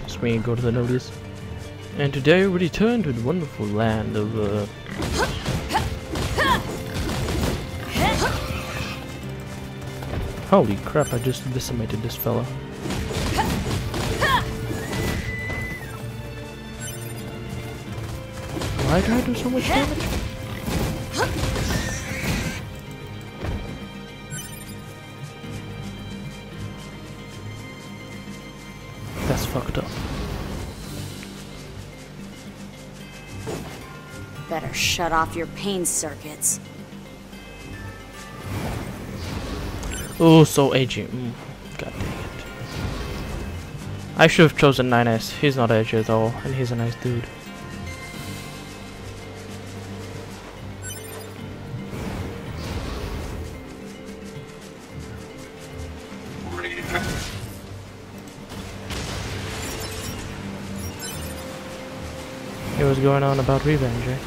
It's me, Gordoth Enodious. And today we return to the wonderful land of Holy crap, I just decimated this fella. Why did I do so much damage? That's fucked up. Better shut off your pain circuits. Oh, so edgy. God dang it. I should have chosen 9S. He's not edgy at all, and he's a nice dude. He was going on about revenge, eh?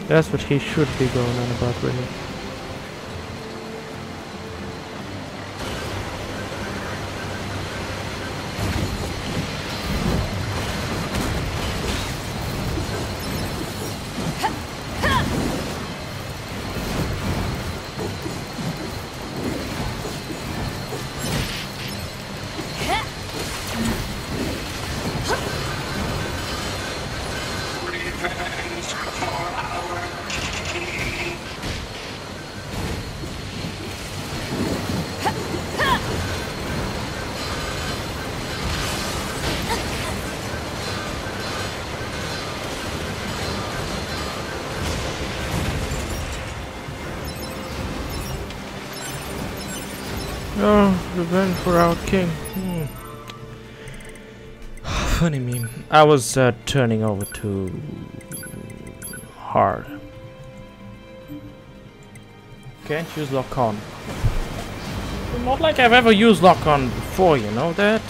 That's what he should be going on about, really. Oh, revenge for our king. Funny meme. I was turning over to hard. Can't use lock on. Not like I've ever used lock on before, you know that?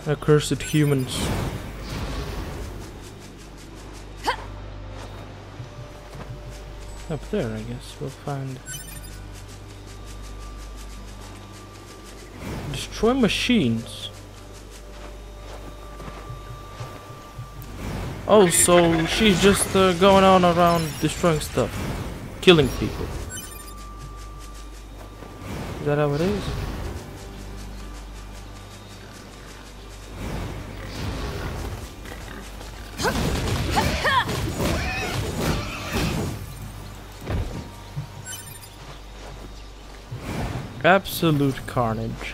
Accursed humans. Up there, I guess we'll find. Destroy machines. Oh, so she's just going on around destroying stuff, killing people. Is that how it is? Absolute carnage.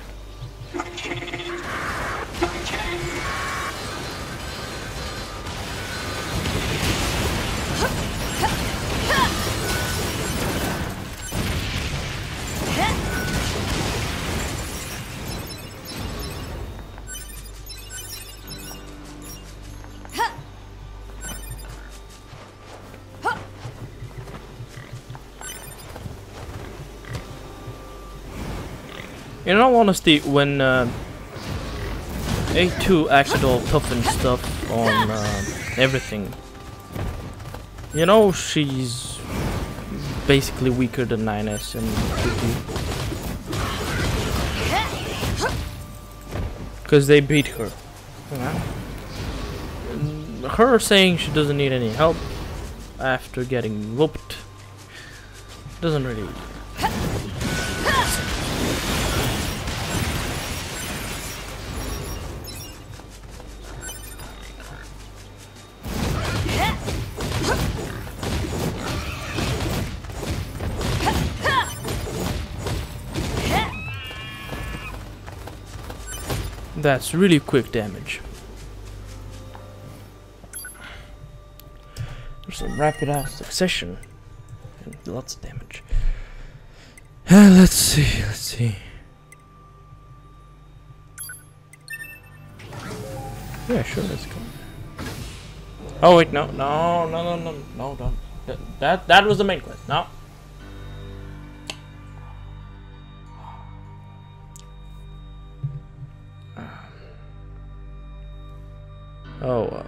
In all honesty, when A2 actually all tough and stuff on everything, you know, she's basically weaker than 9S and 2P. Because they beat her. Yeah. Her saying she doesn't need any help after getting whooped doesn't really. That's really quick damage. There's some rapid ass succession and lots of damage. Let's see. Yeah, sure, let's go. Oh wait, no, don't. That was the main quest. No. Oh well.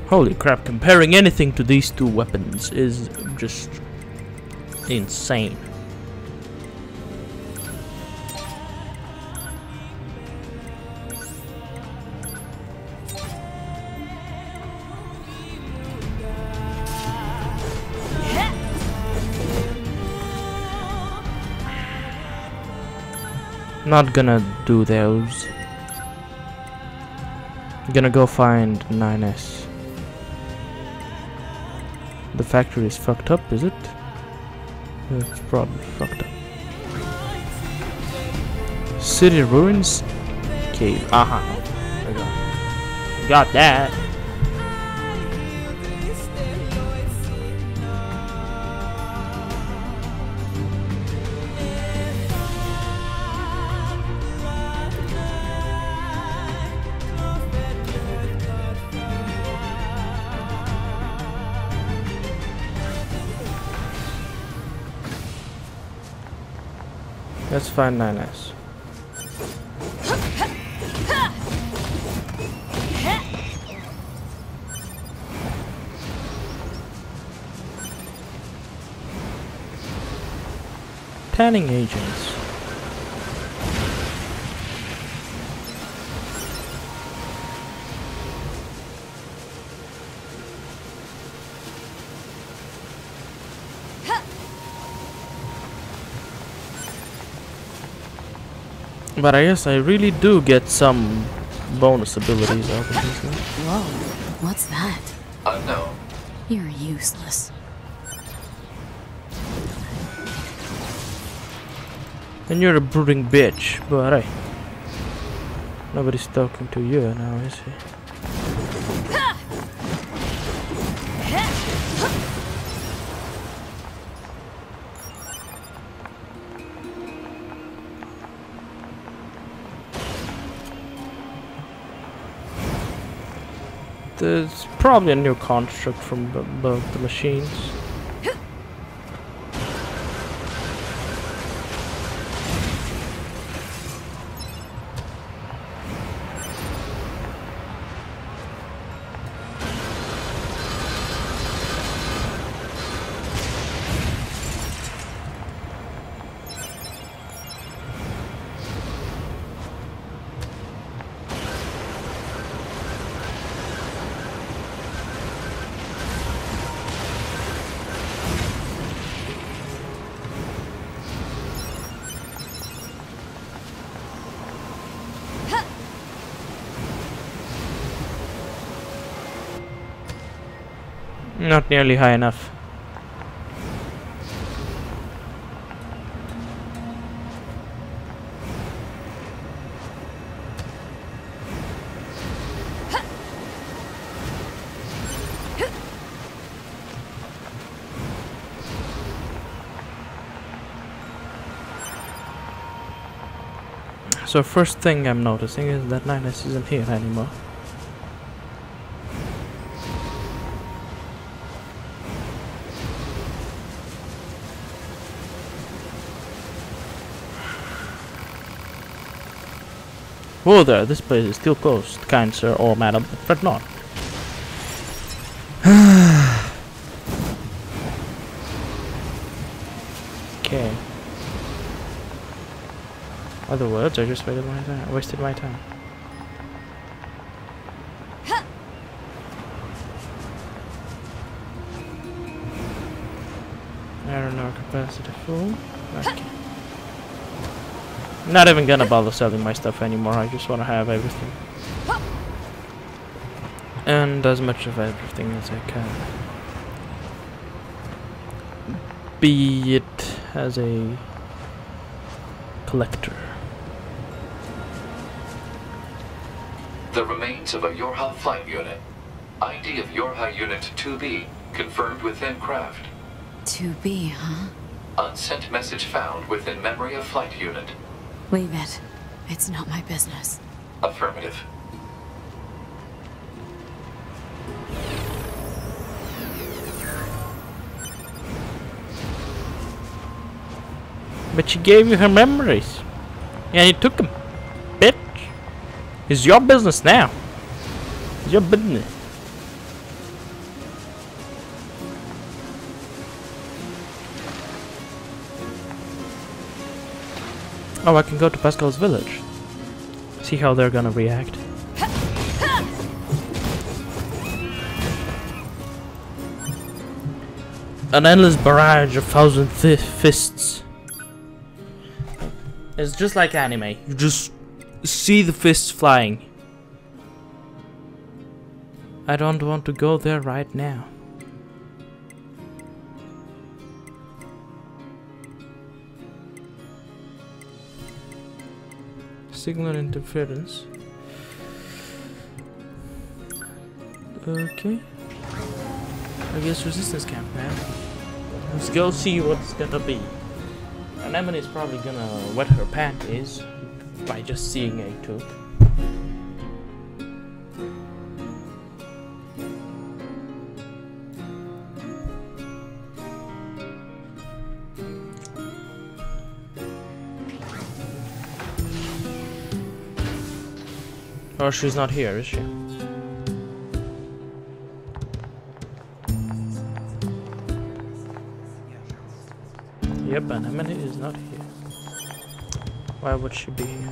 Holy crap, comparing anything to these two weapons is just insane. Not gonna do those. Gonna go find 9S. The factory is fucked up, is it? It's probably fucked up. City ruins? Cave. Aha. Got that. Let's find 9S. Tanning agents. But I guess I really do get some bonus abilities out of these things. Whoa, what's that? No. You're useless. And you're a brooding bitch, but hey, nobody's talking to you now, is he? There's probably a new construct from both the machines. Not nearly high enough. So first thing I'm noticing is that 9S isn't here anymore. Whoa there, this place is still closed, kind sir or madam, fret not. Okay. Other words, I just wasted my time. Iron ore capacity full. Okay. Not even gonna bother selling my stuff anymore, I just wanna have everything. And as much of everything as I can. be it as a collector. The remains of a Yorha flight unit. ID of Yorha Unit 2B, confirmed within craft. 2B, huh? Unsent message found within memory of flight unit. Leave it. It's not my business. Affirmative. But she gave you her memories. And you took them. Bitch. It's your business now. It's your business. Oh, I can go to Pascal's village. See how they're gonna react. An endless barrage of thousand fists. It's just like anime. You just see the fists flying. I don't want to go there right now. Signal interference. Okay. I guess resistance camp, man. Let's go see what's gonna be. Anemone is probably gonna wet her panties by just seeing A2. Oh, she's not here, is she? Yep, Anemone is not here. Why would she be here?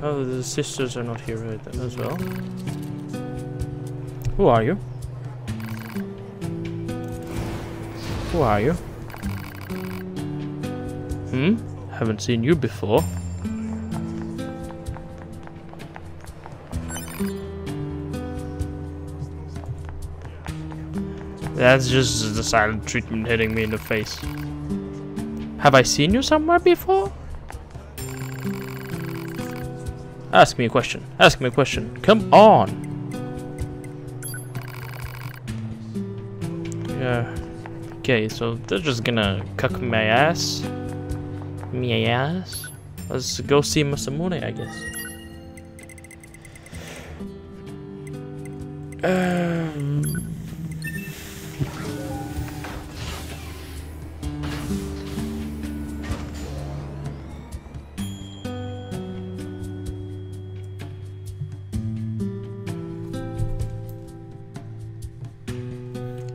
Oh, the sisters are not here as well. Who are you? Who are you? Haven't seen you before. That's just the silent treatment hitting me in the face. Have I seen you somewhere before? Ask me a question. Ask me a question. Come on. Yeah. Okay, so they're just gonna cuck my ass. Me ass. Let's go see Masamune, I guess.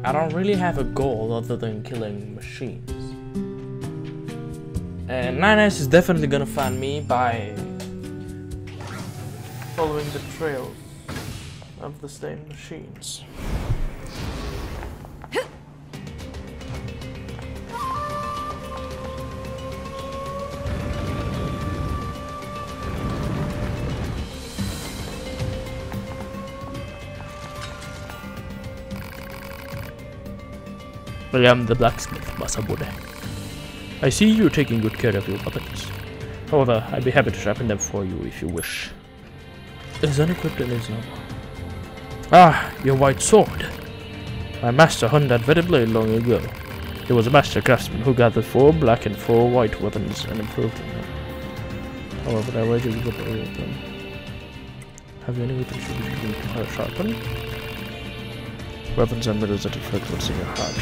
I don't really have a goal other than killing machines. And 9S is definitely gonna find me by following the trails of the stained machines. I am the blacksmith, Masamune. I see you taking good care of your weapons. However, I'd be happy to sharpen them for you if you wish. It is unequipped and is noble. Ah, your white sword. My master honed that very blade long ago. He was a master craftsman who gathered 4 black and 4 white weapons and improved them. However, I wager you got all of them. Have you any weapons you wish to sharpen? Weapons and mirrors that reflect what's in your heart.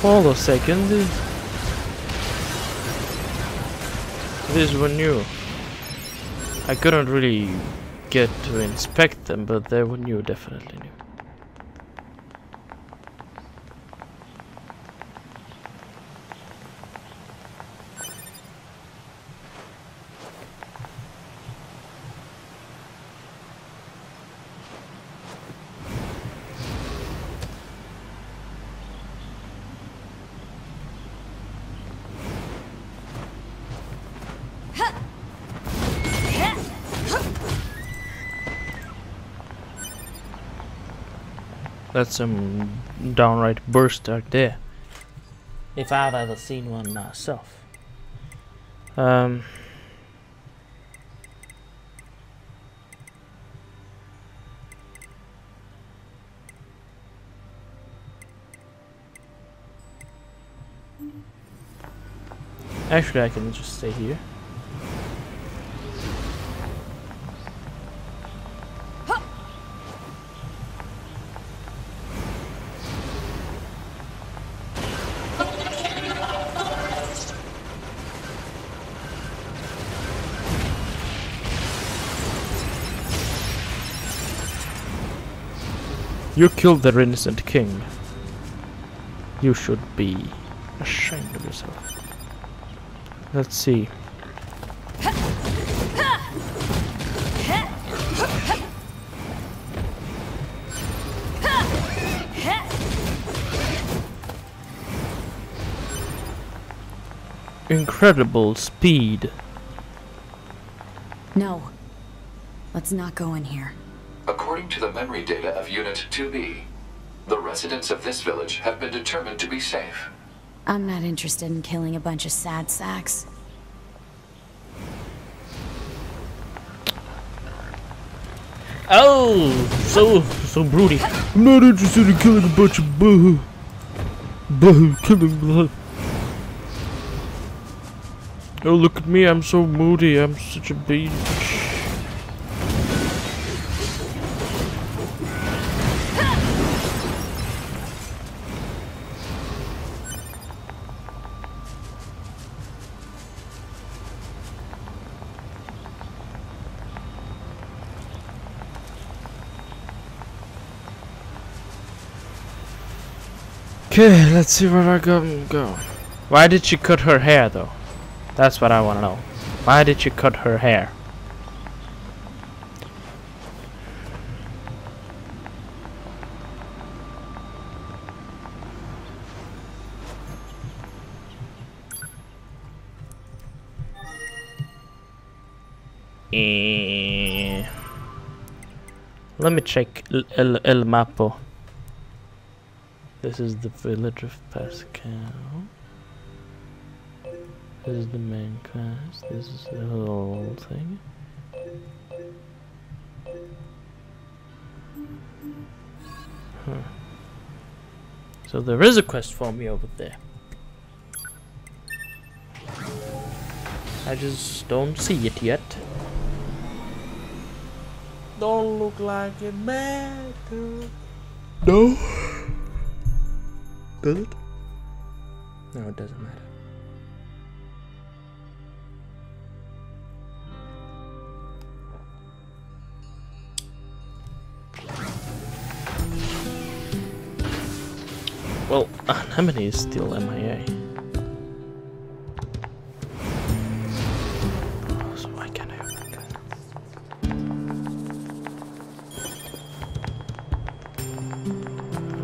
Hold a second. These were new. I couldn't really get to inspect them, but they were new, definitely new. That's some downright burst right there. If I've ever seen one myself. Actually, I can just stay here. You killed their innocent king. You should be ashamed of yourself. Let's see. Incredible speed. No. Let's not go in here. According to the memory data of Unit 2B, the residents of this village have been determined to be safe. I'm not interested in killing a bunch of sad sacks. Oh, so broody. I'm not interested in killing a bunch of killing blood. Oh, look at me, I'm so moody, I'm such a bitch. Okay, let's see where I go. Why did she cut her hair though? That's what I want to know. Why did she cut her hair? Let me check El Mapo. This is the village of Pascal. This is the main class. This is the whole thing. Huh. So there is a quest for me over there. I just don't see it yet. Don't look like it matters. No. Does it? No, it doesn't matter. Well, Anemone is still MIA. So why can't I open that?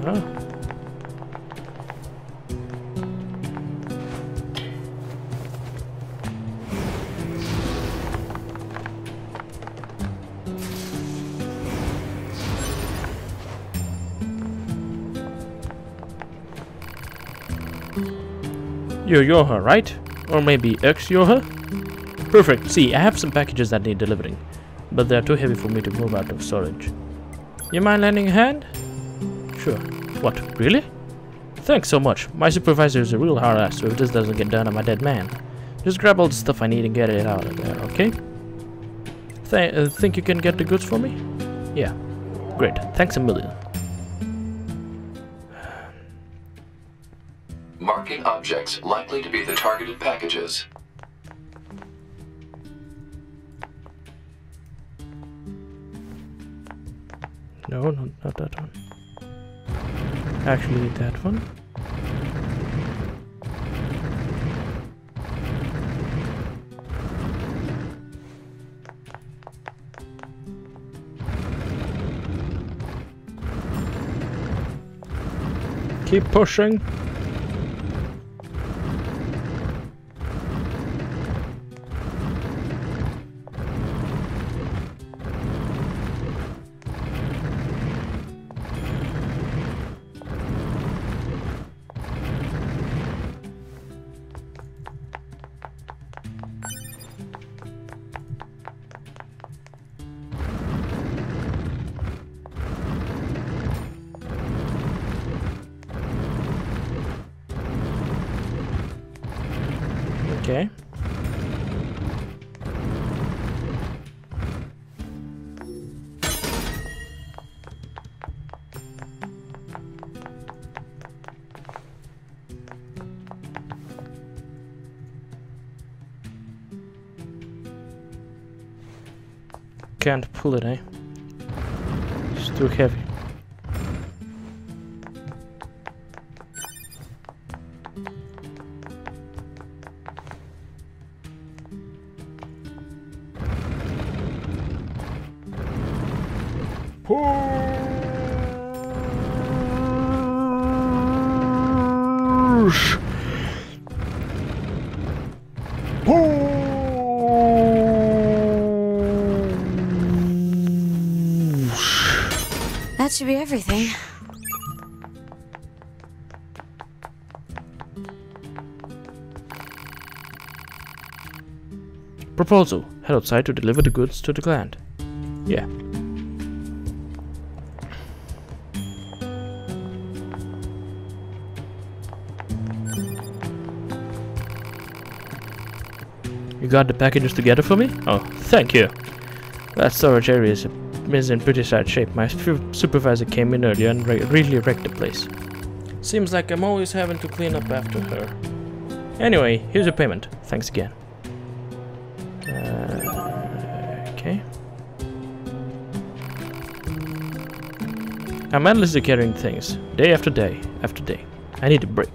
Oh. You're Yoha, right? Or maybe ex-Yoha? Perfect. See, I have some packages that need delivering, but they're too heavy for me to move out of storage. You mind lending a hand? Sure. What, really? Thanks so much. My supervisor is a real hard ass, so if this doesn't get done, I'm a dead man. Just grab all the stuff I need and get it out of there, okay? Think you can get the goods for me? Yeah. Great. Thanks a million. Marking objects likely to be the targeted packages. No, not that one. Actually, that one. Keep pushing. Okay. Can't pull it, eh? It's too heavy. Push! That should be everything. Proposal. Head outside to deliver the goods to the client. Yeah. You got the packages together for me? Oh, thank you. That storage area is in pretty sad shape. My supervisor came in earlier and really wrecked the place. Seems like I'm always having to clean up after her. Anyway, here's your payment. Thanks again. Okay. I'm endlessly carrying things, day after day after day. I need a break.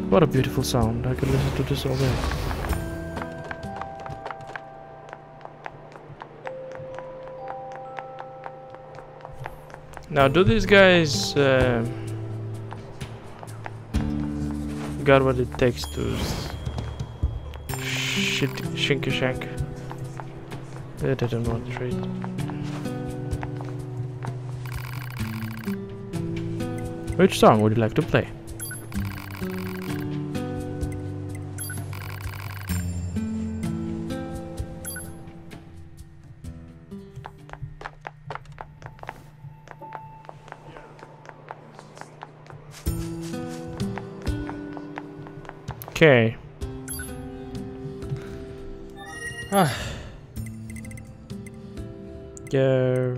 What a beautiful sound. I could listen to this all day. Now, do these guys got what it takes to shinky shank? They didn't want to trade. Which song would you like to play? Okay. Yeah.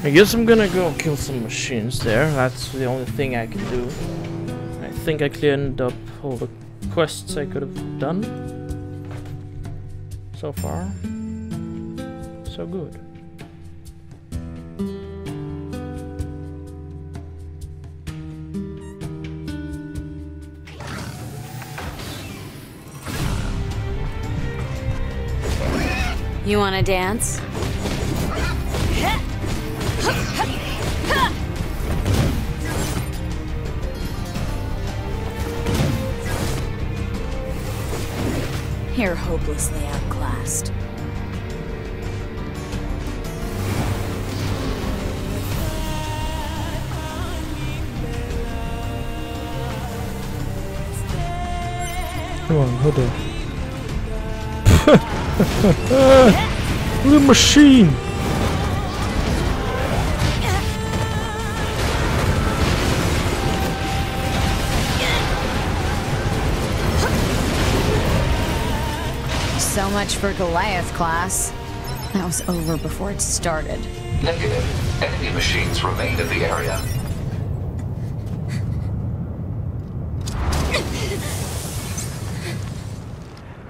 I guess I'm gonna go kill some machines there. That's the only thing I can do. I think I cleared up all the quests I could have done so far. So good. You wanna dance? You're hopelessly outclassed. Come on, hold on. The machine! So much for Goliath class. That was over before it started. Negative. Enemy machines remain in the area.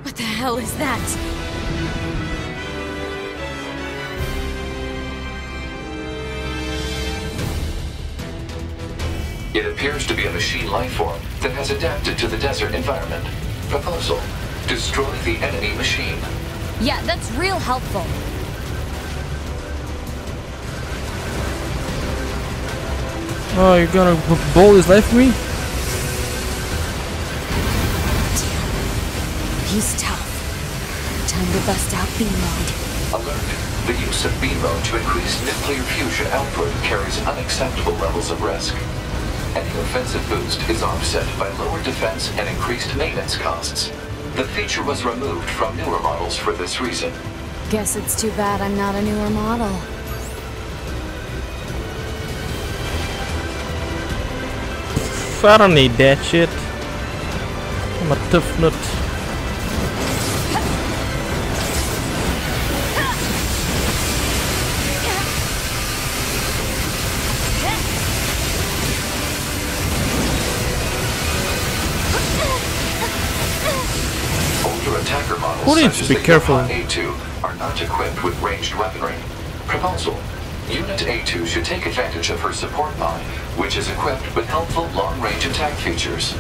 What the hell is that? It appears to be a machine lifeform that has adapted to the desert environment. Proposal: destroy the enemy machine. Yeah, that's real helpful. Oh, you're gonna bowl his life for me? He's tough. Time to bust out B mode. Alert. The use of B mode to increase nuclear fusion output carries unacceptable levels of risk. Any offensive boost is offset by lower defense and increased maintenance costs. The feature was removed from newer models for this reason. Guess it's too bad I'm not a newer model. I don't need that shit. I'm a tough nut. Older attacker models Who needs such to as be careful? the A2 are not equipped with ranged weaponry. Proposal: Unit A2 should take advantage of her support pod, which is equipped with helpful long-range attack features.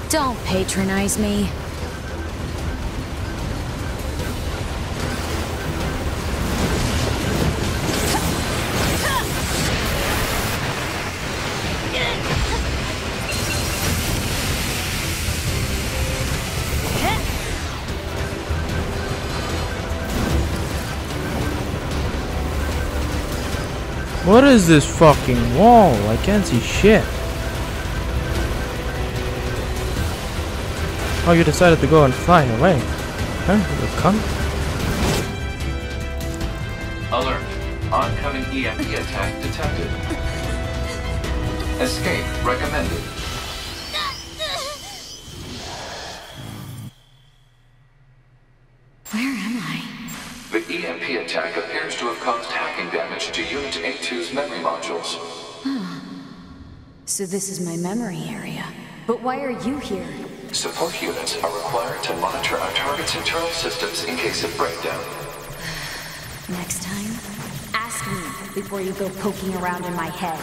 Don't patronize me. What is this fucking wall? I can't see shit. Oh, you decided to go and fly away. Huh? You come? Alert. Oncoming EMP attack detected. Escape recommended. Where am I? The EMP attack appears to have caused hacking damage to Unit A2's memory modules. So this is my memory area. But why are you here? Support units are required to monitor our target's internal systems in case of breakdown. Next time, ask me before you go poking around in my head.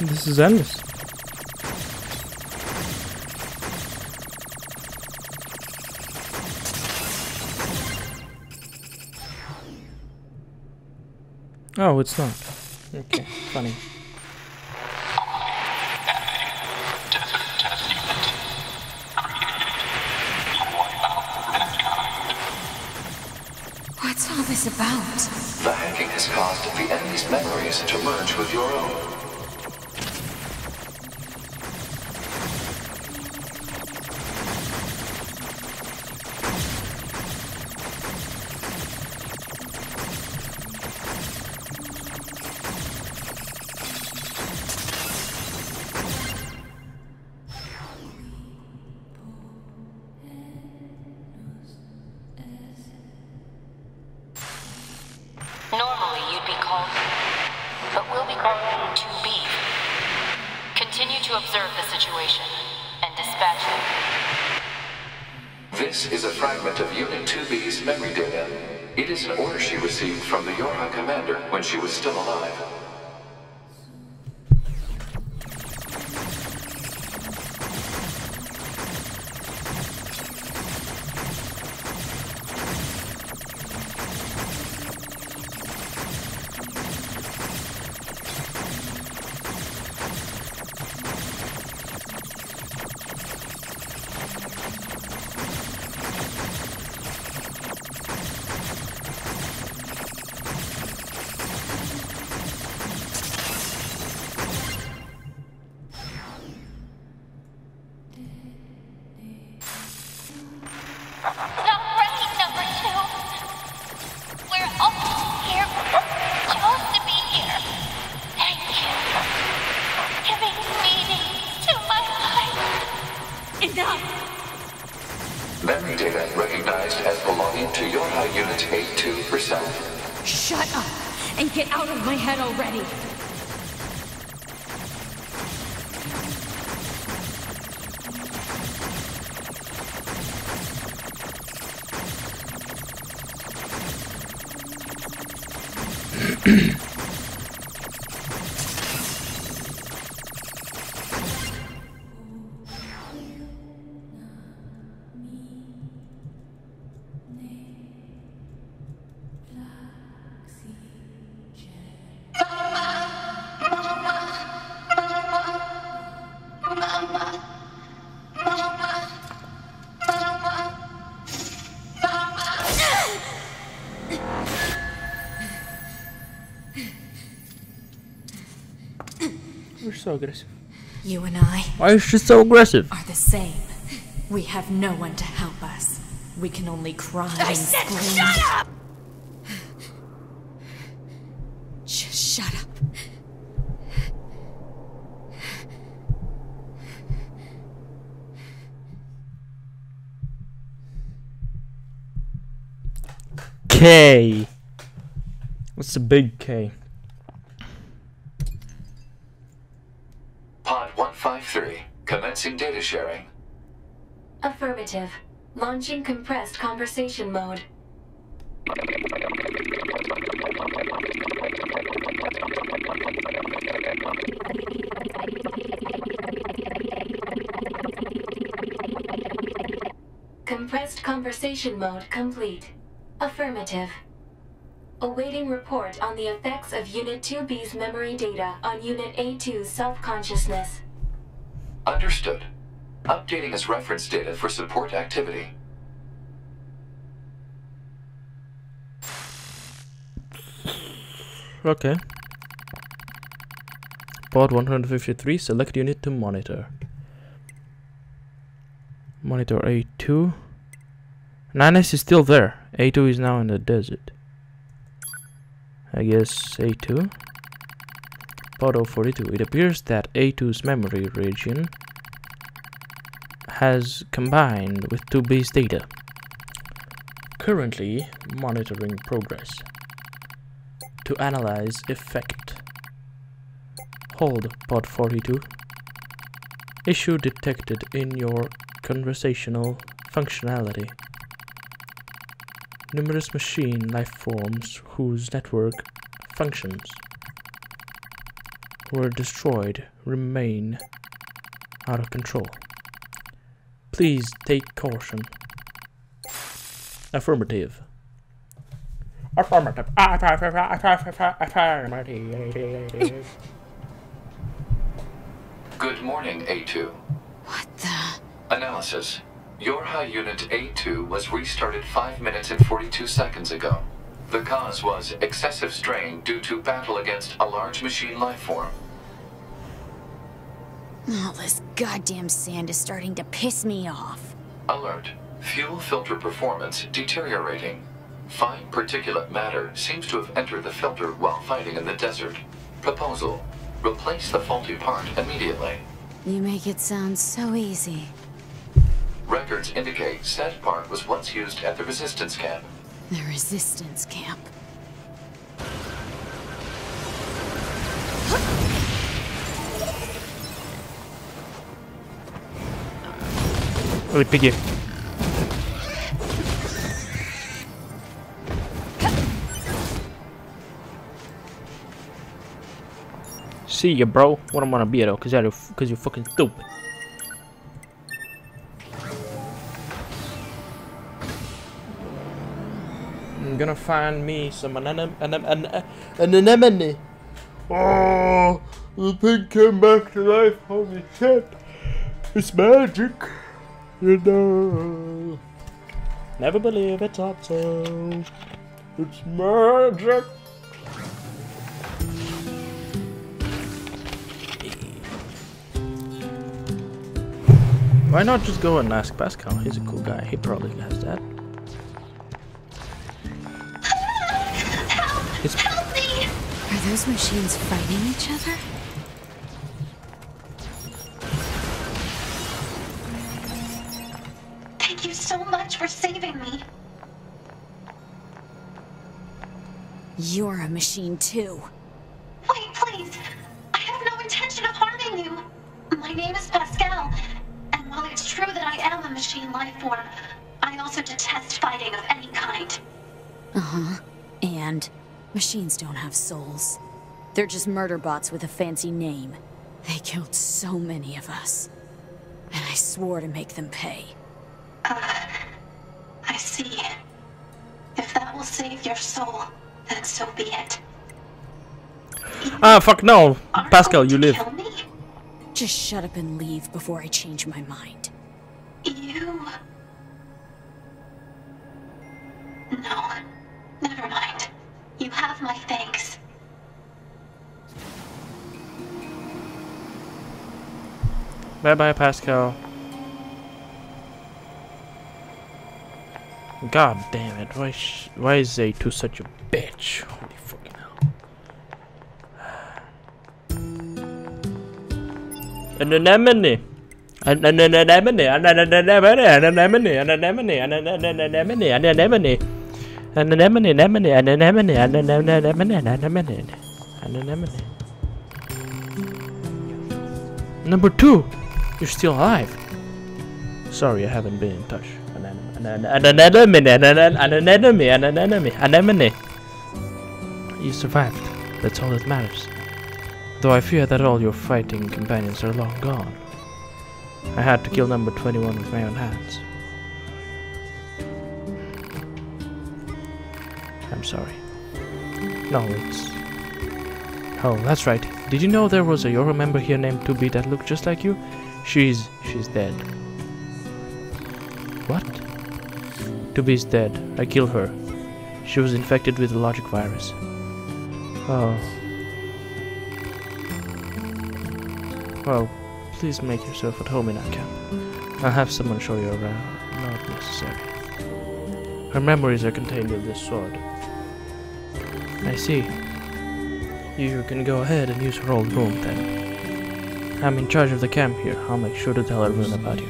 This is endless. Oh, it's not. Okay, funny. What's all this about? The hacking has caused the enemy's memories to merge with your own. Normally you'd be called, but we'll be calling you 2B. Continue to observe the situation and dispatch it. This is a fragment of Unit 2B's memory data. It is an order she received from the Yorha commander when she was still alive. Shut up and get out of my head already. You're so aggressive. You and I Why is she so aggressive? are the same. We have no one to help us. We can only cry and scream. Shut up! Just shut up. K. What's the big K? Pod 153, commencing data sharing. Affirmative. Launching compressed conversation mode. Compressed conversation mode complete. Affirmative. Awaiting report on the effects of Unit 2B's memory data on Unit A2's self-consciousness. Understood. Updating as reference data for support activity. Okay. Pod 153, select unit to monitor. Monitor A2. 9S is still there. A2 is now in the desert. I guess A2. Pod 042. It appears that A2's memory region has combined with 2B's data. Currently monitoring progress. To analyze effect. Hold Pod 42. Issue detected in your conversational functionality. Numerous machine life forms whose network functions were destroyed remain out of control. Please take caution. Affirmative. Affirmative. Affirmative. Good morning, A2. What the? Analysis. Your high unit A2 was restarted 5 minutes and 42 seconds ago. The cause was excessive strain due to battle against a large machine lifeform. All this goddamn sand is starting to piss me off. Alert. Fuel filter performance deteriorating. Fine particulate matter seems to have entered the filter while fighting in the desert. Proposal. Replace the faulty part immediately. You make it sound so easy. Records indicate said part was once used at the resistance camp. The resistance camp. Oi, piggy. See ya, bro. What I'm gonna be though, cause you're fucking stupid. I'm gonna find me some anemone. Oh, the pig came back to life. Holy shit! It's magic. You know. Never believe it's not so. It's magic. Why not just go and ask Pascal? He's a cool guy. He probably has that. Help me! Are those machines fighting each other? Thank you so much for saving me. You're a machine too. Wait, please. I have no intention of harming you. My name is Pascal, and while it's true that I am a machine life form, I also detest fighting of any kind. Uh-huh. And machines don't have souls. They're just murder bots with a fancy name. They killed so many of us. And I swore to make them pay. I see. If that will save your soul, then so be it. Ah, fuck no! Are Pascal, going you to live. kill me? Just shut up and leave before I change my mind. You... No. Never mind. You have my thanks. Bye bye, Pascal. God damn it! Why is A2 such a bitch? Holy fucking hell! An anemone. An anemone. An anemone. An anemone. An anemone. An anemone. An anemone. An anemone. Anemone. An anemone. An anemone. An anemone. An anemone. Number 2. You're still alive. Sorry, I haven't been in touch. An anemone. You survived. That's all that matters. Though I fear that all your fighting companions are long gone. I had to kill number 21 with my own hands. I'm sorry. No, it's... Oh, that's right. Did you know there was a Euro member here named 2B that looked just like you? She's dead. What? 2B's dead. I killed her. She was infected with the logic virus. Oh. Well, please make yourself at home in our camp. I'll have someone show you around. Not necessary. Her memories are contained in this sword. I see. You can go ahead and use her old room then. I'm in charge of the camp here. I'll make sure to tell everyone about you.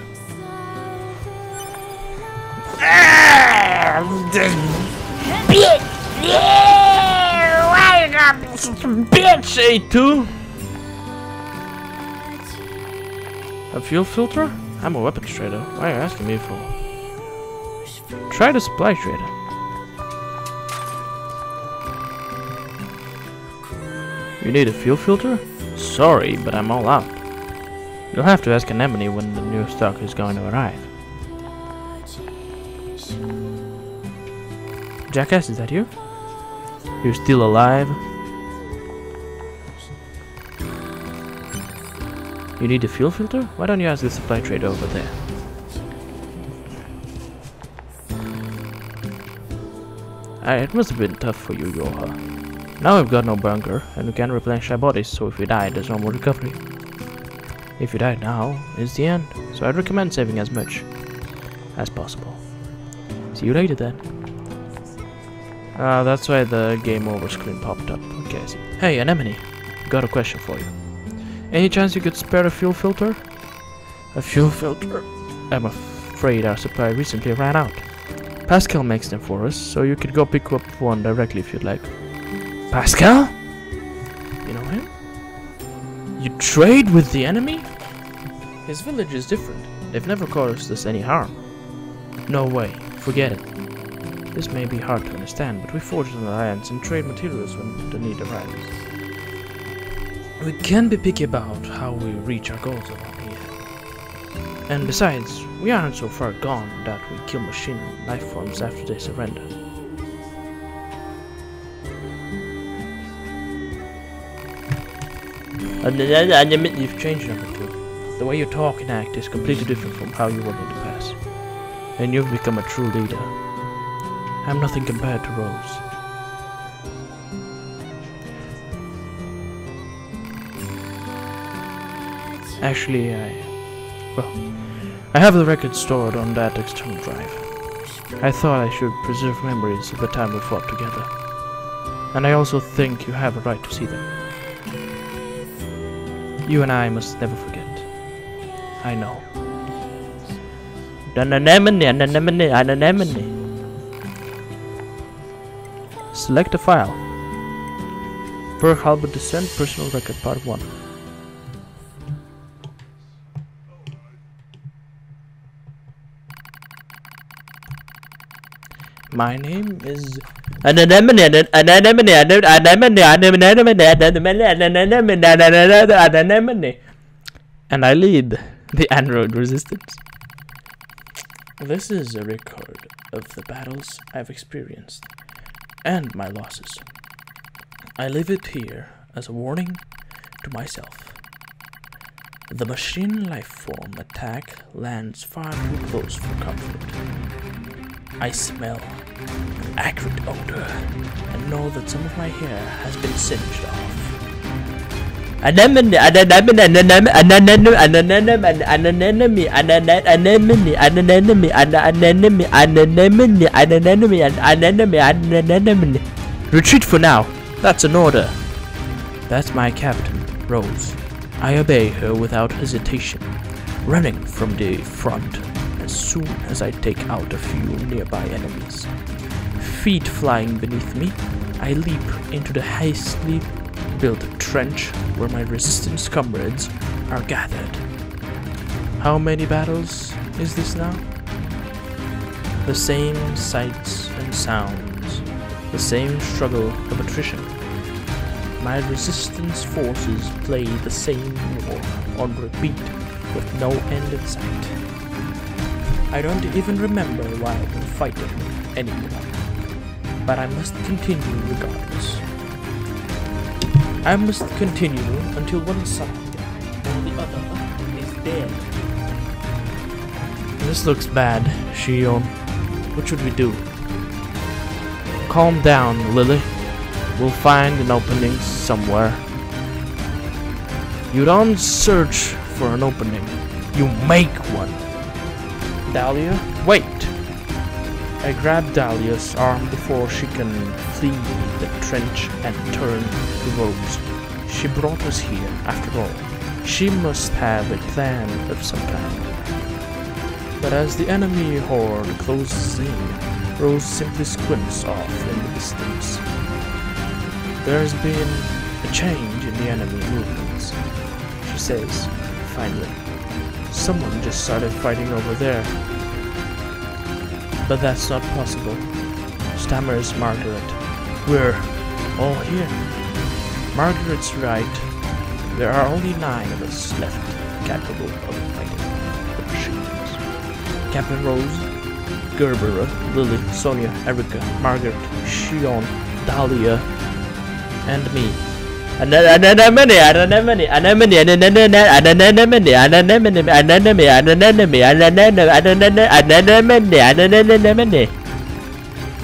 Bitch, A2! A fuel filter? I'm a weapons trader. Why are you asking me for? Try the supply trader. You need a fuel filter? Sorry, but I'm all out. You'll have to ask Anemone when the new stock is going to arrive. Jackass, is that you? You're still alive? You need a fuel filter? Why don't you ask the supply trader over there? It must have been tough for you, Yoha. Now we've got no bunker, and we can replenish our bodies, so if we die, there's no more recovery. If you die now, it's the end, so I'd recommend saving as much as possible. See you later then. That's why the game over screen popped up. Okay, I see. Hey, Anemone, got a question for you. Any chance you could spare a fuel filter? A fuel filter? I'm afraid our supply recently ran out. Pascal makes them for us, so you could go pick up one directly if you'd like. Pascal? You know him? You trade with the enemy? His village is different. They've never caused us any harm. No way. Forget it. This may be hard to understand, but we forged an alliance and trade materials when the need arises. We can be picky about how we reach our goals around here. And besides, we aren't so far gone that we kill machine life forms after they surrender. You've changed, number 2. The way you talk and act is completely different from how you were in the past. And you've become a true leader. I'm nothing compared to Rose. Actually, I have the record stored on that external drive. I thought I should preserve memories of the time we fought together. And I also think you have a right to see them. You and I must never forget. I know. An anemone, an anemone, an anemone. Select a file. Pearl Harbor Descent, Personal Record, Part 1. My name is Anemone, and I lead the android resistance. This is a record of the battles I've experienced and my losses. I leave it here as a warning to myself. The machine life form attack lands far too close for comfort. I smell an acrid odor and know that some of my hair has been singed off. Anemone, retreat for now. That's an order. That's my captain, Rose. I obey her without hesitation, running from the front as soon as I take out a few nearby enemies. Feet flying beneath me, I leap into the hastily built trench where my resistance comrades are gathered. How many battles is this now? The same sights and sounds, the same struggle of attrition. My resistance forces play the same war on repeat with no end in sight. I don't even remember why I've been fighting anymore, but I must continue regardless. I must continue until one side or the other is dead. This looks bad, Shion. What should we do? Calm down, Lily. We'll find an opening somewhere. You don't search for an opening, you make one. Dahlia, wait! I grab Dahlia's arm before she can flee the trench and turn to Rose. She brought us here, after all. She must have a plan of some kind. But as the enemy horde closes in, Rose simply squints off in the distance. There's been a change in the enemy movements, she says, finally. Someone just started fighting over there. But that's not possible, stammers Margaret. We're all here. Margaret's right. There are only 9 of us left capable of fighting the machines. Captain Rose, Gerbera, Lily, Sonia, Erica, Margaret, Shion, Dahlia, and me.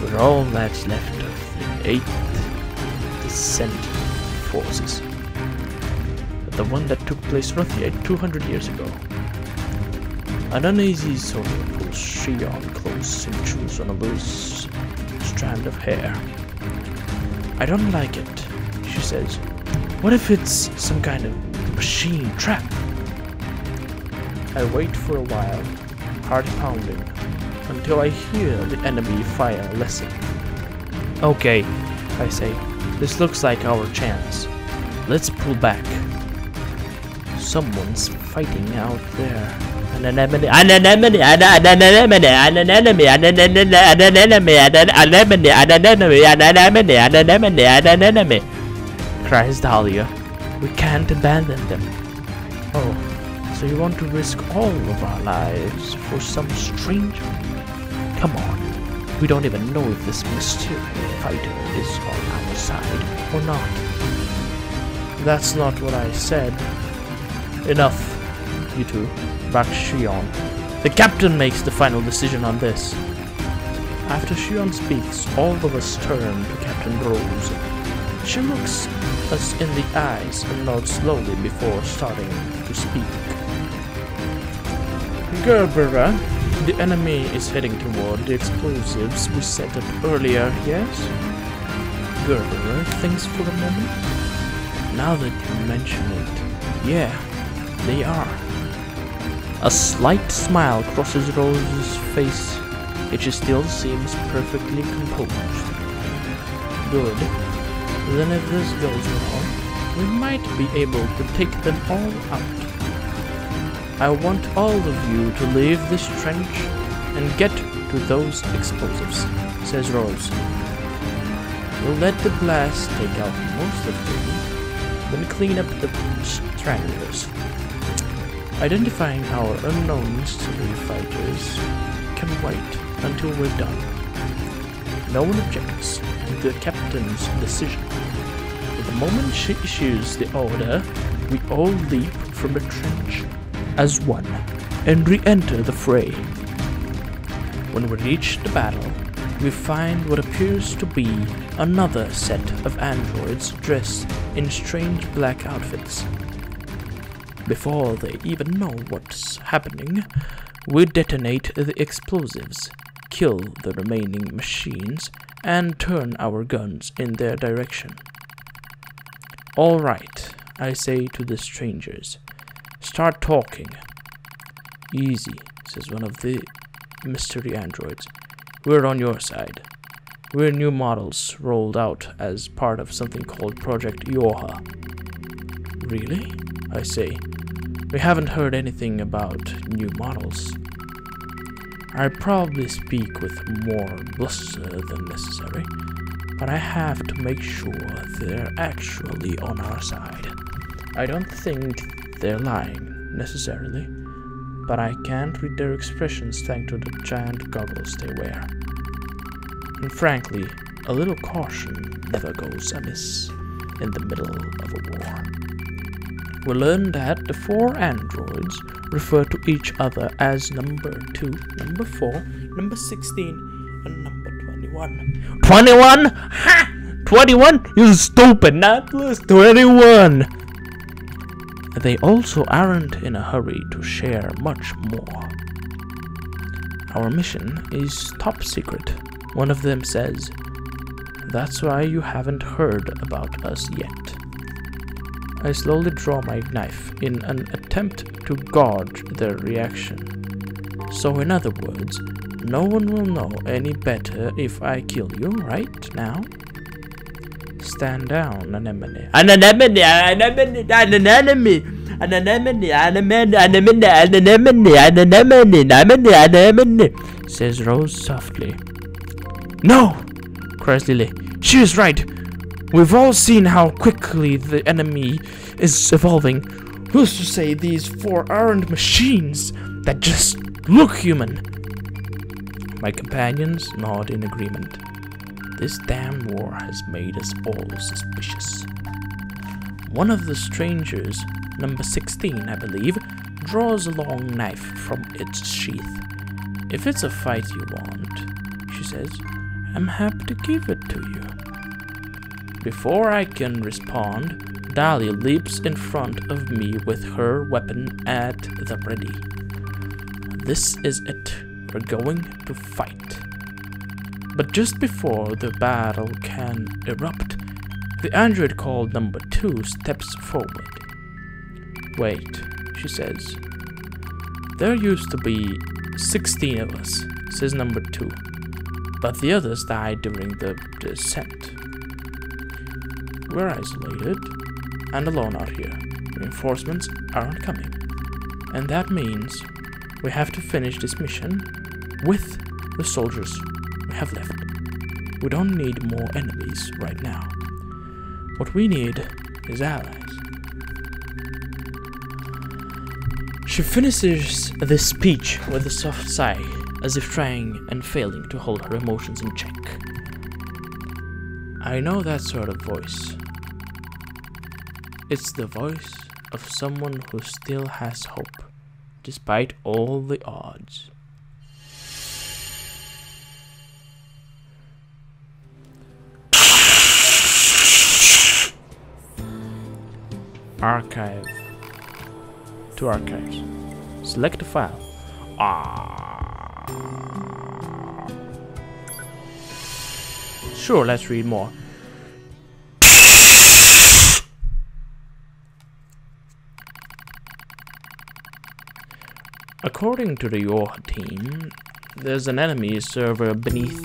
We're all that's left of the 8th Descent forces. The one that took place roughly 200 years ago. An uneasy Sonia pulls Shion close and chews on a loose strand of hair. I don't like it, she says. What if it's some kind of machine trap? I wait for a while, heart pounding, until I hear the enemy fire lessen. Okay, I say, this looks like our chance. Let's pull back. Someone's fighting out there. Cries Dahlia. We can't abandon them. Oh, so you want to risk all of our lives for some stranger? Come on. We don't even know if this mysterious fighter is on our side or not. That's not what I said. Enough, you two. Back Shion. The captain makes the final decision on this. After Shion speaks, all of us turn to Captain Rose. She looks us in the eyes and nods slowly before starting to speak. Gerbera, the enemy is heading toward the explosives we set up earlier, yes? Gerbera thinks for a moment. Now that you mention it, yeah, they are. A slight smile crosses Rose's face, yet she still seems perfectly composed. Good. Then if this goes well, we might be able to take them all out. I want all of you to leave this trench and get to those explosives, says Rose. We'll let the blast take out most of them, then clean up the stranglers. Identifying our unknown mystery fighters can wait until we're done. No one objects to the captain's decision. The moment she issues the order, we all leap from the trench as one and re-enter the fray. When we reach the battle, we find what appears to be another set of androids dressed in strange black outfits. Before they even know what's happening, we detonate the explosives, kill the remaining machines, and turn our guns in their direction. All right, I say to the strangers. Start talking. Easy, says one of the mystery androids. We're on your side. We're new models rolled out as part of something called Project Yoha. Really? I say. We haven't heard anything about new models. I probably speak with more bluster than necessary, but I have to make sure they're actually on our side. I don't think they're lying, necessarily, but I can't read their expressions thanks to the giant goggles they wear. And frankly, a little caution never goes amiss in the middle of a war. We learn that the 4 androids refer to each other as number 2, number 4, number 16, and number 21. 21? Ha! 21? You stupid, not plus 21! They also aren't in a hurry to share much more. Our mission is top secret, one of them says. That's why you haven't heard about us yet. I slowly draw my knife in an attempt to gauge their reaction. So in other words, no one will know any better if I kill you right now. Stand down, anemone. Anemone, anemone, anemone, anemone, anemone, anemone, anemone, says Rose softly. No, cries Lily. She is right. We've all seen how quickly the enemy is evolving. Who's to say these 4 aren't machines that just look human? My companions nod in agreement. This damn war has made us all suspicious. One of the strangers, number 16, I believe, draws a long knife from its sheath. If it's a fight you want, she says, I'm happy to give it to you. Before I can respond, Dahlia leaps in front of me with her weapon at the ready. This is it. We're going to fight. But just before the battle can erupt, the android called number 2 steps forward. Wait, she says. There used to be 16 of us, says number 2. But the others died during the descent. We're isolated and alone out here. Reinforcements aren't coming. And that means we have to finish this mission with the soldiers we have left. We don't need more enemies right now. What we need is allies. She finishes this speech with a soft sigh, as if trying and failing to hold her emotions in check. I know that sort of voice. It's the voice of someone who still has hope, despite all the odds. Archive. To archives. Select a file. Sure, let's read more. According to the Yoha team, there's an enemy server beneath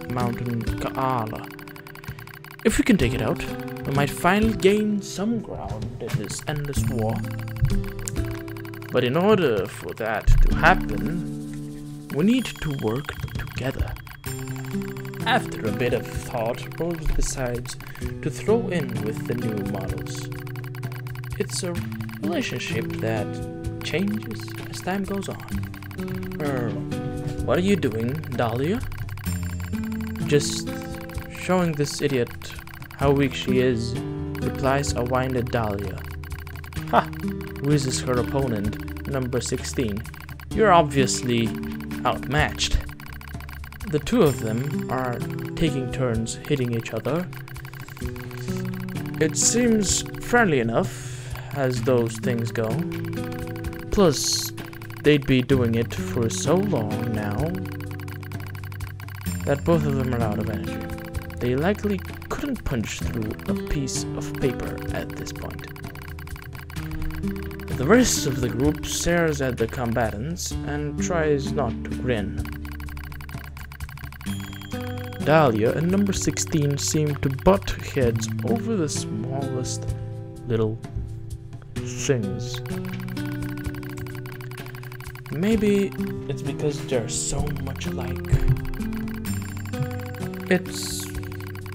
Mountain Kaala. If we can take it out, we might finally gain some ground in this endless war. But in order for that to happen, we need to work together. After a bit of thought, Rose decides to throw in with the new models. It's a relationship that changes as time goes on. What are you doing, Dahlia? Just showing this idiot how weak she is, replies a winded Dahlia. Ha! Whizzes her opponent, number 16. You're obviously outmatched. The two of them are taking turns hitting each other. It seems friendly enough as those things go. Plus, they'd be doing it for so long now that both of them are out of energy. They likely couldn't punch through a piece of paper at this point. The rest of the group stares at the combatants and tries not to grin. Dahlia and number 16 seem to butt heads over the smallest little things. Maybe it's because they're so much alike. It's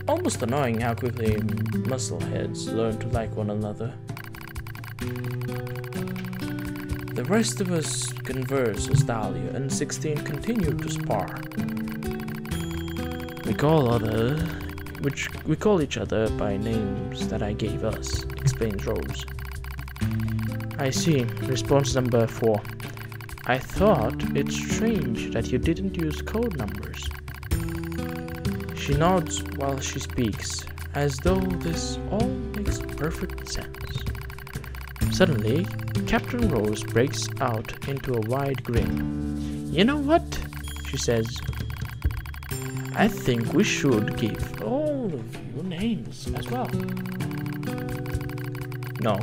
almost annoying how quickly muscleheads learn to like one another. The rest of us converse as Dahlia and 16 continue to spar. We call each other by names that I gave us, explains Rose. I see, response number 4. I thought it's strange that you didn't use code numbers. She nods while she speaks, as though this all makes perfect sense. Suddenly, Captain Rose breaks out into a wide grin. You know what? She says. I think we should give all of you names as well. No,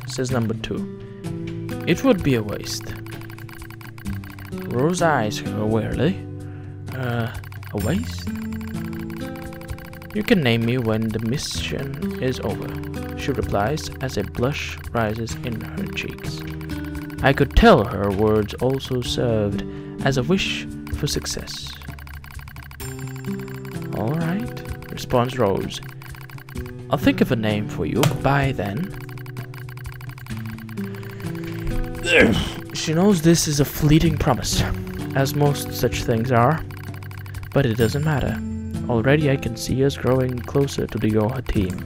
says number 2. It would be a waste. Rose eyes her warily. A waste? You can name me when the mission is over, she replies as a blush rises in her cheeks. I could tell her words also served as a wish for success. Alright, responds Rose. I'll think of a name for you by then. She knows this is a fleeting promise, as most such things are, but it doesn't matter. Already I can see us growing closer to the Yoha team.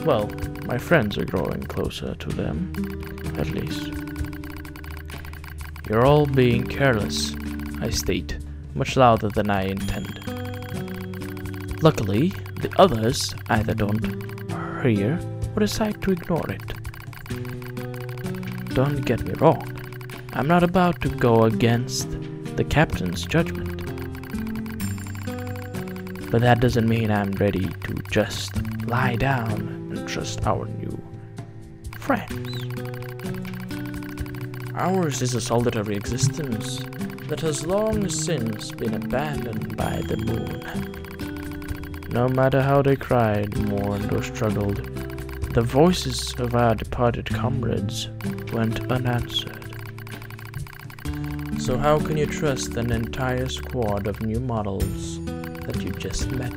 Well, my friends are growing closer to them, at least. You're all being careless, I state, much louder than I intend. Luckily, the others either don't hear or decide to ignore it. Don't get me wrong, I'm not about to go against the captain's judgment. But that doesn't mean I'm ready to just lie down and trust our new friends. Ours is a solitary existence that has long since been abandoned by the moon. No matter how they cried, mourned, or struggled, the voices of our departed comrades went unanswered. So how can you trust an entire squad of new models that you just met?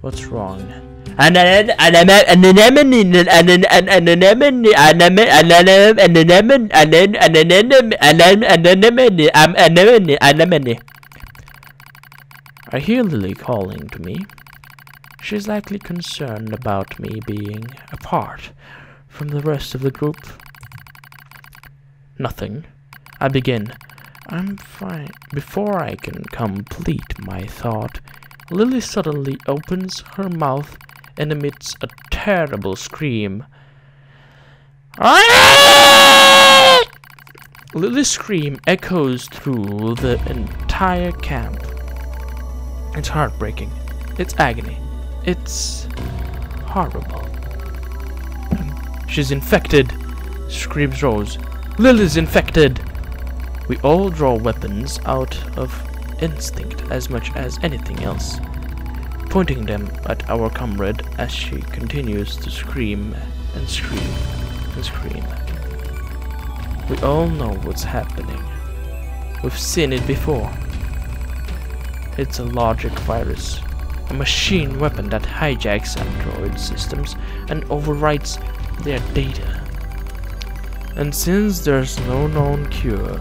What's wrong? I hear Lily calling to me. She's likely concerned about me being apart from the rest of the group. Nothing. I begin. I'm fine. Before I can complete my thought, Lily suddenly opens her mouth and emits a terrible scream. Lily's scream echoes through the entire camp. It's heartbreaking. It's agony. It's horrible. She's infected, screams Rose. Lily's infected! We all draw weapons out of instinct as much as anything else. pointing them at our comrade as she continues to scream and scream and scream. We all know what's happening. We've seen it before. It's a logic virus, a machine weapon that hijacks android systems and overwrites their data. And since there's no known cure,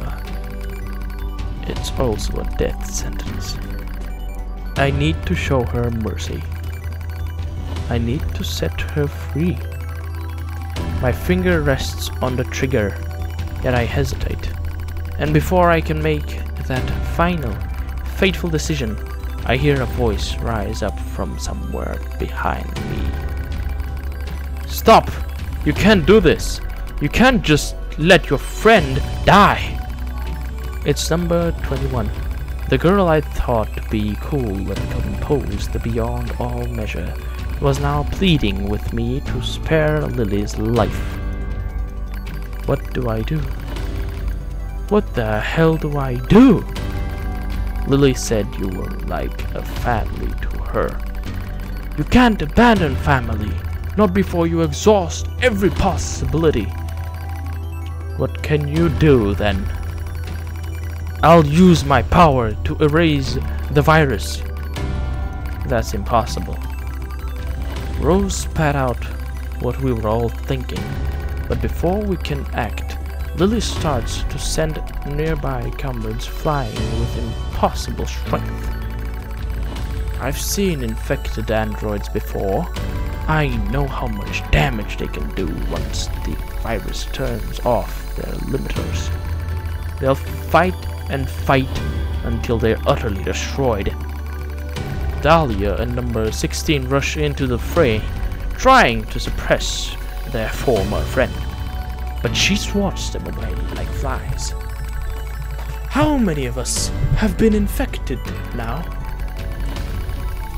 it's also a death sentence. I need to show her mercy. I need to set her free. My finger rests on the trigger, yet I hesitate. And before I can make that final, fateful decision, I hear a voice rise up from somewhere behind me. Stop! You can't do this! You can't just let your friend die! It's number 21. The girl I thought to be cool and composed beyond all measure was now pleading with me to spare Lily's life. What do I do? What the hell do I do? Lily said you were like a family to her. You can't abandon family, not before you exhaust every possibility. What can you do then? I'll use my power to erase the virus. That's impossible. Rose spat out what we were all thinking, but before we can act, Lily starts to send nearby comrades flying with impossible strength. I've seen infected androids before. I know how much damage they can do once the virus turns off their limiters. They'll fight and fight until they're utterly destroyed. Dahlia and number 16 rush into the fray, trying to suppress their former friend, but she swats them away like flies. How many of us have been infected now?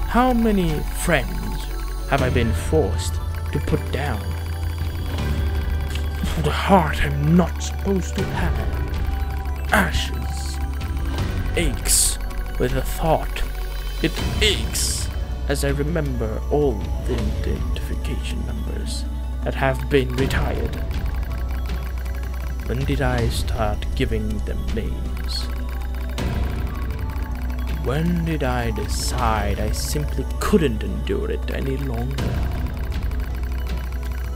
How many friends have I been forced to put down? The heart I'm not supposed to have. Ashes. Aches with the thought. It aches as I remember all the identification numbers that have been retired. When did I start giving them names? When did I decide I simply couldn't endure it any longer?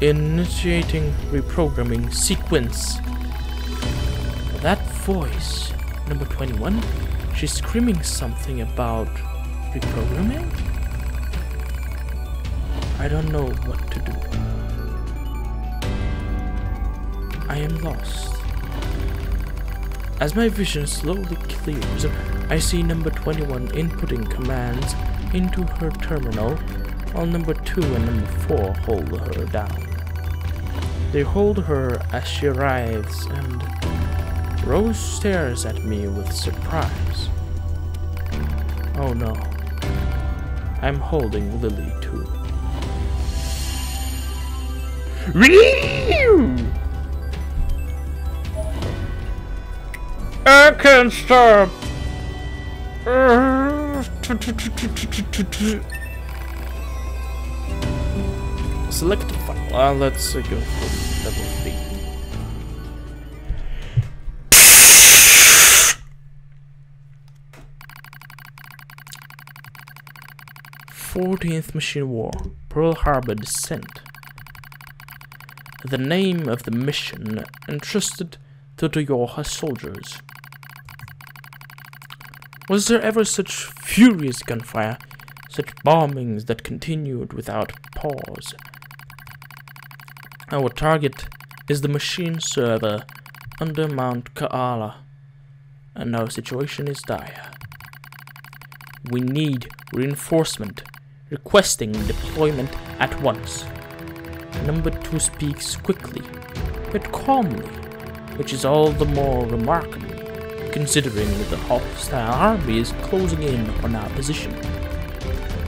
Initiating reprogramming sequence. That voice, number 21, she's screaming something about reprogramming? I don't know what to do. I am lost. As my vision slowly clears, I see number 21 inputting commands into her terminal, while number 2 and number 4 hold her down. They hold her as she arrives, and Rose stares at me with surprise. Oh no. I'm holding Lily too. I can't stop. Select the file. Let's go for level 3. 14th Machine War, Pearl Harbor Descent. The name of the mission entrusted to the Yoha soldiers. Was there ever such furious gunfire, such bombings that continued without pause? Our target is the machine server under Mount Kaala, and our situation is dire. We need reinforcement, requesting deployment at once. Number 2 speaks quickly, but calmly, which is all the more remarkable, considering the hostile army is closing in on our position.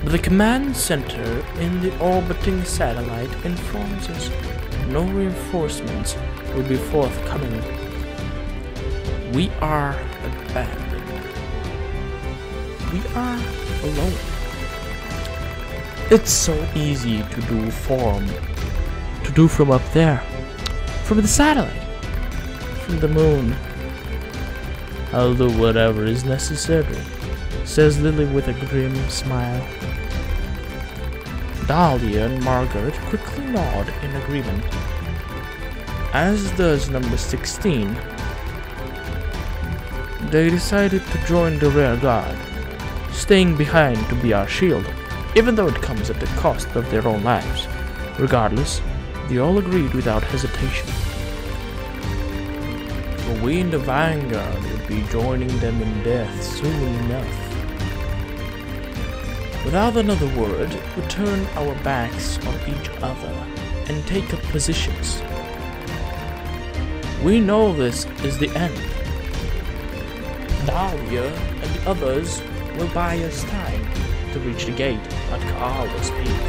But the command center in the orbiting satellite informs us no reinforcements will be forthcoming. We are abandoned. We are alone. It's so easy to do from up there, from the satellite, from the moon. I'll do whatever is necessary, says Lily with a grim smile. Dahlia and Margaret quickly nod in agreement, as does number 16. They decided to join the rear guard, staying behind to be our shield, even though it comes at the cost of their own lives. Regardless, they all agreed without hesitation. For we in the vanguard would be joining them in death soon enough. Without another word, we turn our backs on each other and take up positions. We know this is the end. Dahlia and the others will buy us time to reach the gate at Kaala's Peak.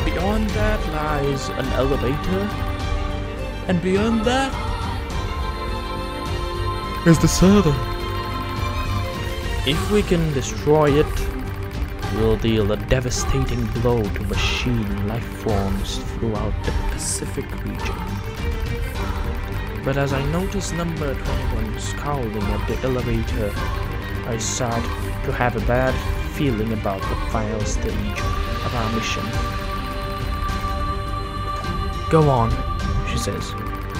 Beyond that lies an elevator, and beyond that is the server. If we can destroy it, we'll deal a devastating blow to machine life forms throughout the Pacific region. But as I noticed number 21 scowling at the elevator, I start to have a bad feeling about the final stage of our mission. Go on, she says.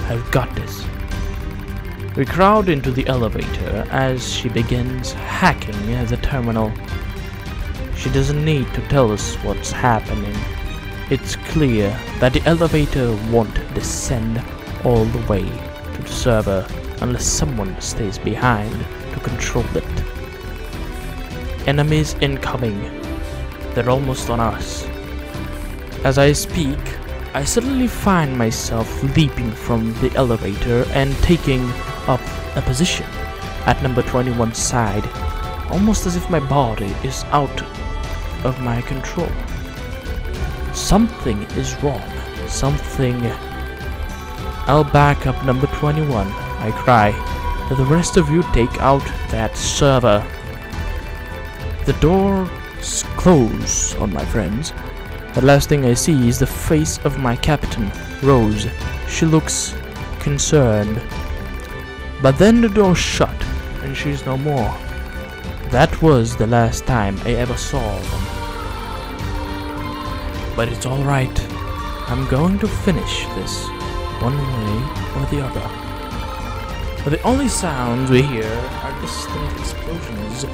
I've got this. We crowd into the elevator as she begins hacking the terminal. She doesn't need to tell us what's happening. It's clear that the elevator won't descend all the way to the server unless someone stays behind to control it. Enemies incoming. They're almost on us. As I speak, I suddenly find myself leaping from the elevator and taking up a position at number 21's side, almost as if my body is out of my control. Something is wrong. Something. I'll back up number 21, I cry. The rest of you take out that server. The doors close on my friends. The last thing I see is the face of my captain, Rose. She looks concerned. But then the door shut, and she's no more. That was the last time I ever saw them. But it's alright. I'm going to finish this, one way or the other. But the only sounds we hear are distant explosions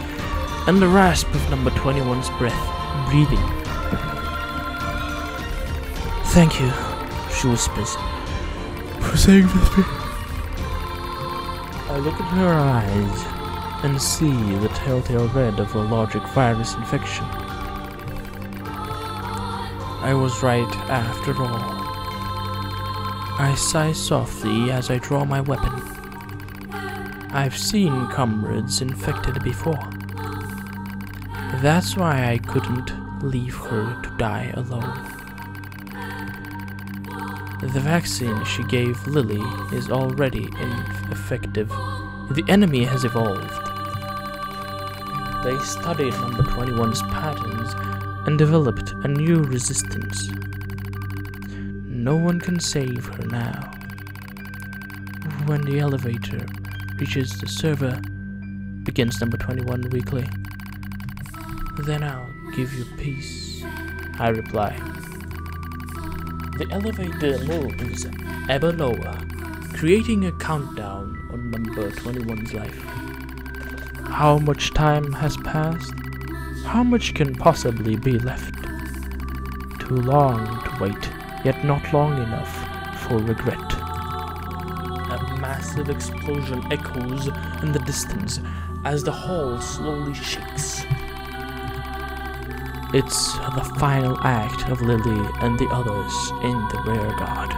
and the rasp of number 21's breath, breathing. Thank you, she whispers, for saying this to me. I look at her eyes and see the telltale red of a logic virus infection. I was right after all. I sigh softly as I draw my weapon. I've seen comrades infected before. That's why I couldn't leave her to die alone. The vaccine she gave Lily is already ineffective. The enemy has evolved. They studied number 21's patterns and developed a new resistance. No one can save her now. When the elevator reaches the server, begins number 21 weakly. Then I'll give you peace, I reply. The elevator moves ever lower, creating a countdown on number 21's life. How much time has passed? How much can possibly be left? Too long to wait, yet not long enough for regret. A massive explosion echoes in the distance as the hall slowly shakes. It's the final act of Lily and the others in the rear guard.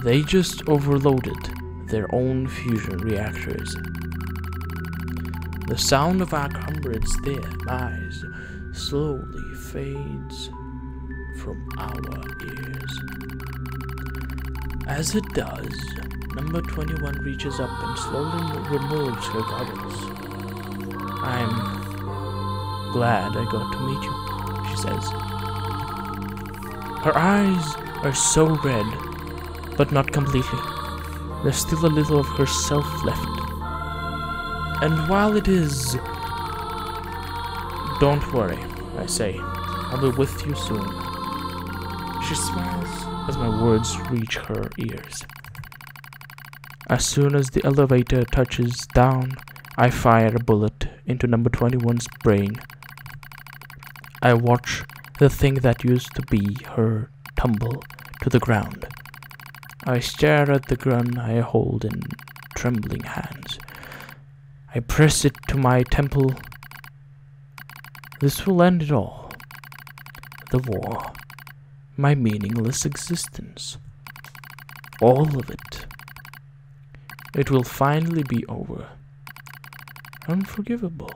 They just overloaded their own fusion reactors. The sound of our comrades' demise slowly fades from our ears. As it does, number 21 reaches up and slowly removes her goggles. I'm glad I got to meet you," she says. Her eyes are so red, but not completely. There's still a little of herself left. And while it is... "Don't worry," I say. "I'll be with you soon." She smiles as my words reach her ears. As soon as the elevator touches down, I fire a bullet into number 21's brain. I watch the thing that used to be her tumble to the ground. I stare at the gun I hold in trembling hands. I press it to my temple. This will end it all. The war. My meaningless existence. All of it. It will finally be over. Unforgivable.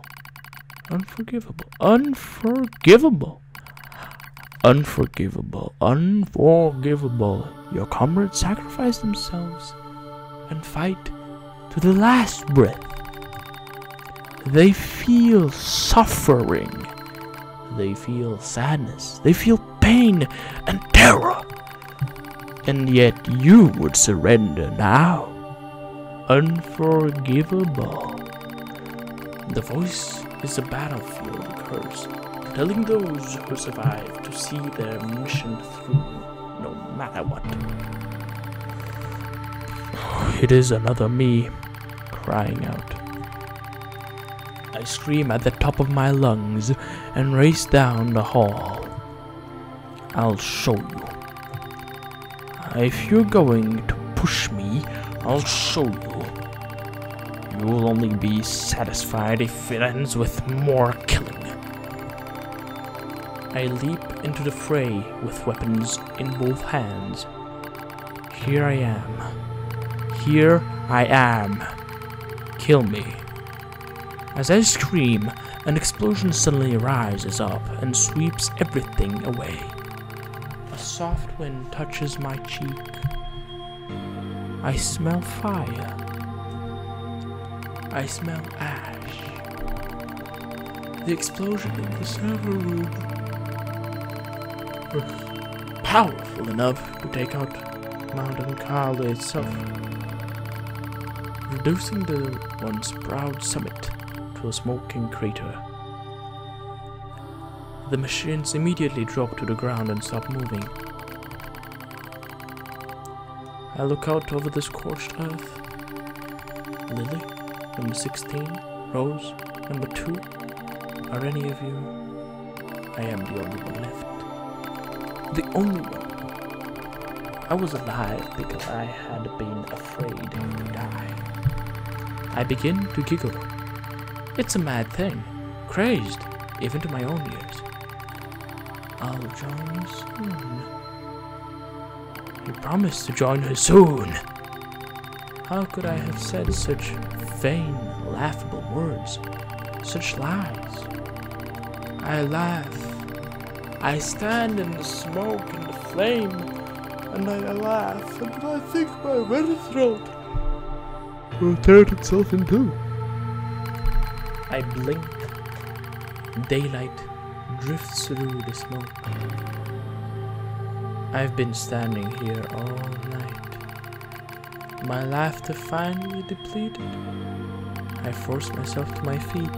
Unforgivable. Unforgivable. Unforgivable. Unforgivable. Your comrades sacrifice themselves and fight to the last breath. They feel suffering. They feel sadness. They feel pain and terror. And yet you would surrender now. Unforgivable. The voice is a battlefield curse, telling those who survive to see their mission through, no matter what. It is another me, crying out. I scream at the top of my lungs and race down the hall. I'll show you. If you're going to push me, I'll show you. You'll only be satisfied if it ends with more killing. I leap into the fray with weapons in both hands. Here I am. Here I am. Kill me. As I scream, an explosion suddenly rises up and sweeps everything away. A soft wind touches my cheek. I smell fire. I smell ash. The explosion in the server room was powerful enough to take out Mountain Carl itself, reducing the once proud summit to a smoking crater. The machines immediately drop to the ground and stop moving. I look out over the scorched earth. Lily, number 16, Rose, number 2. Are any of you? I am the only one left. The only one. I was alive because I had been afraid to die. I begin to giggle. It's a mad thing, crazed, even to my own ears. I'll join you soon. You promised to join her soon. How could I have said such vain, laughable words, such lies? I laugh. I stand in the smoke and the flame, and I laugh until I think my red throat will tear itself in two. I blink. Daylight drifts through the smoke. I've been standing here all night. My laughter finally depleted. I force myself to my feet.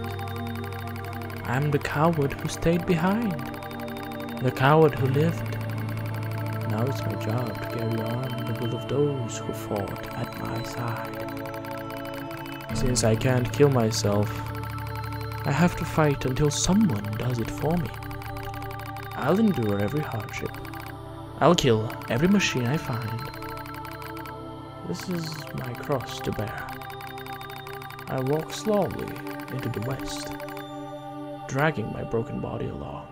I'm the coward who stayed behind. The coward who lived. Now it's my job to carry on the will of those who fought at my side. Since I can't kill myself, I have to fight until someone does it for me. I'll endure every hardship. I'll kill every machine I find. This is my cross to bear. I walk slowly into the west, dragging my broken body along.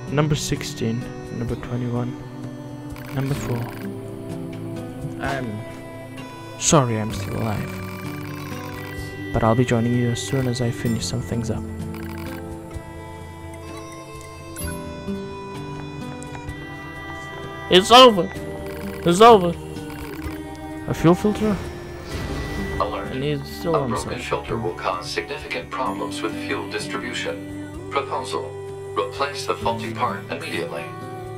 Number 16, number 21, number 4. I'm sorry I'm still alive, but I'll be joining you as soon as I finish some things up. It's over. It's over. A fuel filter? Alert. And it's still A on broken search. filter will cause significant problems with fuel distribution. Proposal. Replace the faulty part immediately.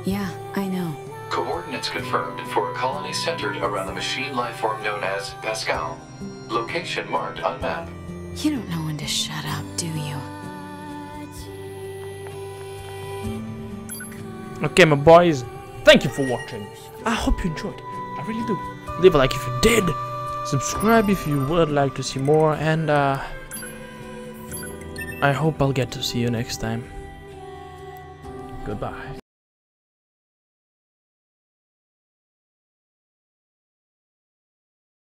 Yeah, I know. Coordinates confirmed for a colony centered around the machine lifeform known as Pascal. Location marked on map. You don't know when to shut up, do you? Okay, my boys, thank you for watching. I hope you enjoyed. I really do. Leave a like if you did. Subscribe if you would like to see more, and I hope I'll get to see you next time. Goodbye.